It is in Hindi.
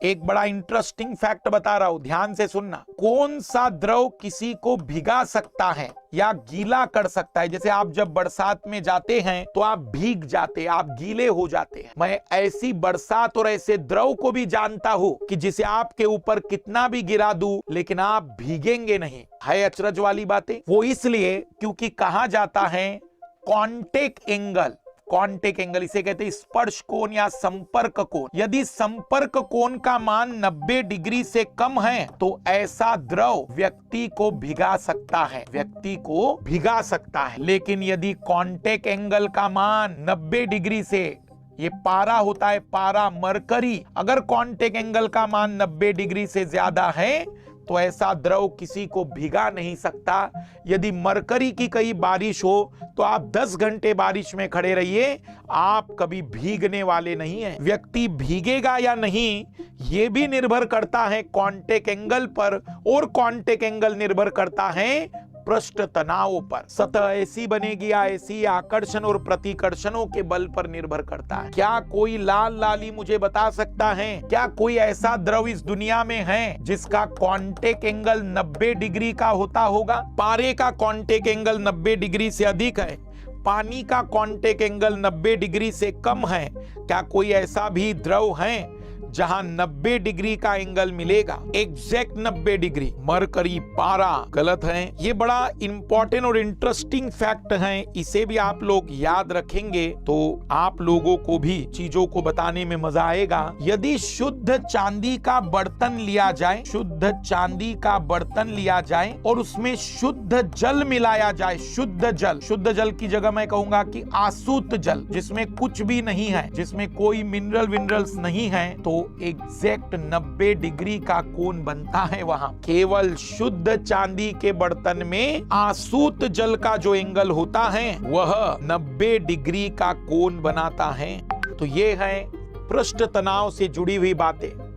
एक बड़ा इंटरेस्टिंग फैक्ट बता रहा हूं, ध्यान से सुनना। कौन सा द्रव किसी को भिगा सकता है या गीला कर सकता है? जैसे आप जब बरसात में जाते हैं तो आप भीग जाते हैं, आप गीले हो जाते हैं। मैं ऐसी बरसात और ऐसे द्रव को भी जानता हूं कि जिसे आपके ऊपर कितना भी गिरा दूं लेकिन आप भीगेंगे नहीं। है अचरज वाली बातें। वो इसलिए क्योंकि कहा जाता है कॉन्टेक्ट एंगल, कॉन्टेक्ट एंगल इसे कहते हैं स्पर्श कोण या संपर्क कोण। यदि संपर्क कोण का मान 90 डिग्री से कम है तो ऐसा द्रव व्यक्ति को भिगा सकता है, व्यक्ति को भिगा सकता है। लेकिन यदि कॉन्टेक्ट एंगल का मान 90 डिग्री से, ये पारा होता है, पारा मरकरी, अगर कॉन्टेक्ट एंगल का मान 90 डिग्री से ज्यादा है तो ऐसा द्रव किसी को भिगा नहीं सकता। यदि मरकरी की कई बारिश हो तो आप 10 घंटे बारिश में खड़े रहिए, आप कभी भीगने वाले नहीं हैं। व्यक्ति भीगेगा या नहीं ये भी निर्भर करता है कॉन्टेक्ट एंगल पर, और कॉन्टेक्ट एंगल निर्भर करता है पृष्ठ तनाव पर। सतह ऐसी बनेगी या ऐसी, आकर्षण और प्रतिकर्षणों के बल पर निर्भर करता है। क्या कोई लाल लाली मुझे बता सकता है, क्या कोई ऐसा द्रव इस दुनिया में है जिसका कॉन्टेक्ट एंगल 90 डिग्री का होता होगा? पारे का कॉन्टेक्ट एंगल 90 डिग्री से अधिक है, पानी का कॉन्टेक्ट एंगल 90 डिग्री से कम है। क्या कोई ऐसा भी द्रव है जहां 90 डिग्री का एंगल मिलेगा? Exact 90 degree. मरकरी, पारा गलत है। ये बड़ा इंपॉर्टेंट और इंटरेस्टिंग फैक्ट है, इसे भी आप लोग याद रखेंगे तो आप लोगों को भी चीजों को बताने में मजा आएगा। यदि शुद्ध चांदी का बर्तन लिया जाए, शुद्ध चांदी का बर्तन लिया जाए और उसमें शुद्ध जल मिलाया जाए, शुद्ध जल, शुद्ध जल की जगह मैं कहूंगा कि आसूत जल, जिसमें कुछ भी नहीं है, जिसमें कोई मिनरल विनरल्स नहीं है, तो एग्जैक्ट 90 डिग्री का कोण बनता है वहां। केवल शुद्ध चांदी के बर्तन में आसूत जल का जो एंगल होता है वह 90 डिग्री का कोण बनाता है। तो ये है पृष्ठ तनाव से जुड़ी हुई बातें।